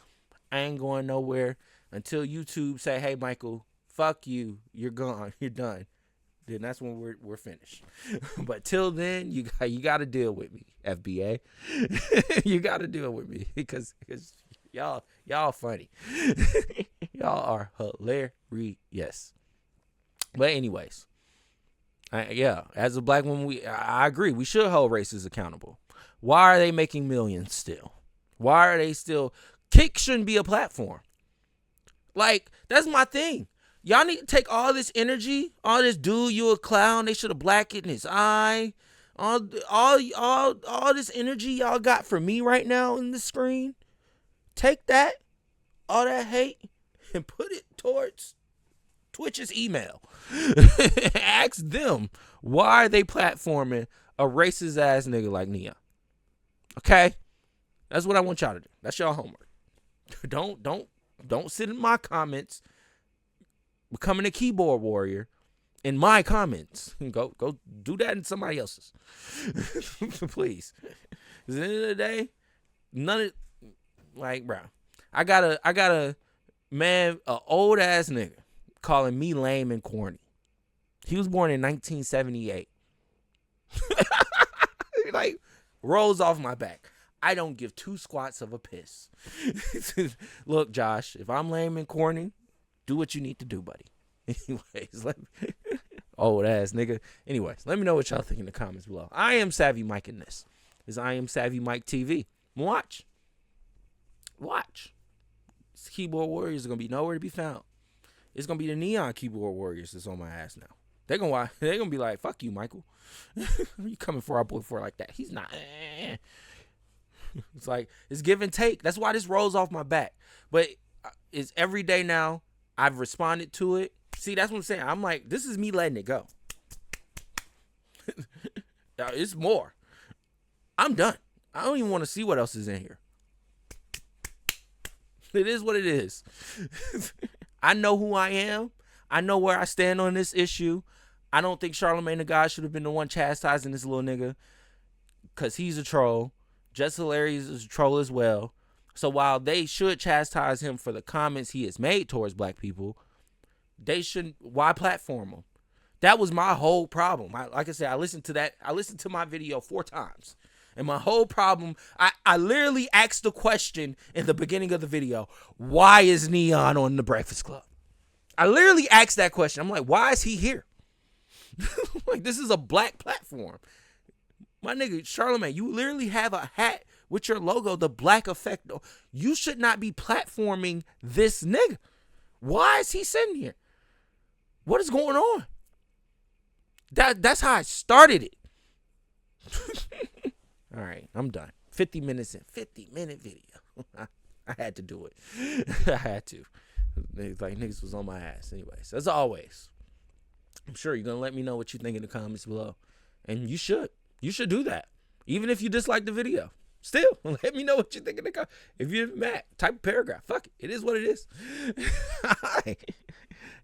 I ain't going nowhere until YouTube say, hey, Michael, fuck you. You're gone. You're done. Then that's when we're finished. But till then, you got to deal with me, FBA. You got to deal with me because y'all funny. Y'all are hilarious. But anyways, Yeah, as a black woman, I agree. We should hold races accountable. Why are they making millions still? Why are they still? Kick shouldn't be a platform. Like, that's my thing. Y'all need to take all this energy, all this dude, you a clown. They should have blacked in his eye. All this energy y'all got for me right now in the screen. Take that, all that hate, and put it towards Twitch's email. Ask them, why are they platforming a racist ass nigga like Nia? Okay? That's what I want y'all to do. That's y'all homework. Don't sit in my comments becoming a keyboard warrior in my comments. Go do that in somebody else's. Please. 'Cause at the end of the day, none of, like, bro, I got a man, a old ass nigga calling me lame and corny. He was born in 1978. Like, rolls off my back. I don't give two squats of a piss. Look, Josh, if I'm lame and corny, do what you need to do, buddy. Anyways, old ass nigga. Anyways, let me know what y'all think in the comments below. I am Savvy Mike in this. Is I am Savvy Mike TV. Watch. This keyboard warriors are gonna be nowhere to be found. It's gonna be the neon keyboard warriors that's on my ass now. They're gonna be like, fuck you, Michael. You coming for our boy for like that? He's not. It's like, it's give and take. That's why this rolls off my back. But it's every day now. I've responded to it. See, that's what I'm saying. I'm like, this is me letting it go. It's more. I'm done. I don't even want to see what else is in here. It is what it is. I know who I am. I know where I stand on this issue. I don't think Charlamagne the God should have been the one chastising this little nigga, because he's a troll. Just Hilarious is a troll as well. So while they should chastise him for the comments he has made towards black people, they shouldn't. Why platform him? That was my whole problem. Like I said, I listened to my video 4 times. And my whole problem, I literally asked the question in the beginning of the video, why is Neon on the Breakfast Club? I literally asked that question. I'm like, why is he here? Like, this is a black platform. My nigga, Charlamagne, you literally have a hat with your logo, the black effect. You should not be platforming this nigga. Why is he sitting here? What is going on? That's how I started it. All right, I'm done. 50 minutes in, 50-minute video. I had to do it. I had to. Niggas was on my ass. Anyways, as always, I'm sure you're going to let me know what you think in the comments below. And you should. You should do that. Even if you dislike the video. Still, let me know what you think in the comments. If you're mad, type a paragraph. Fuck it. It is what it is. I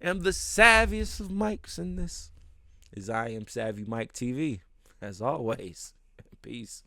am the savviest of mics in this. I am Savvy Mike TV. As always. Peace.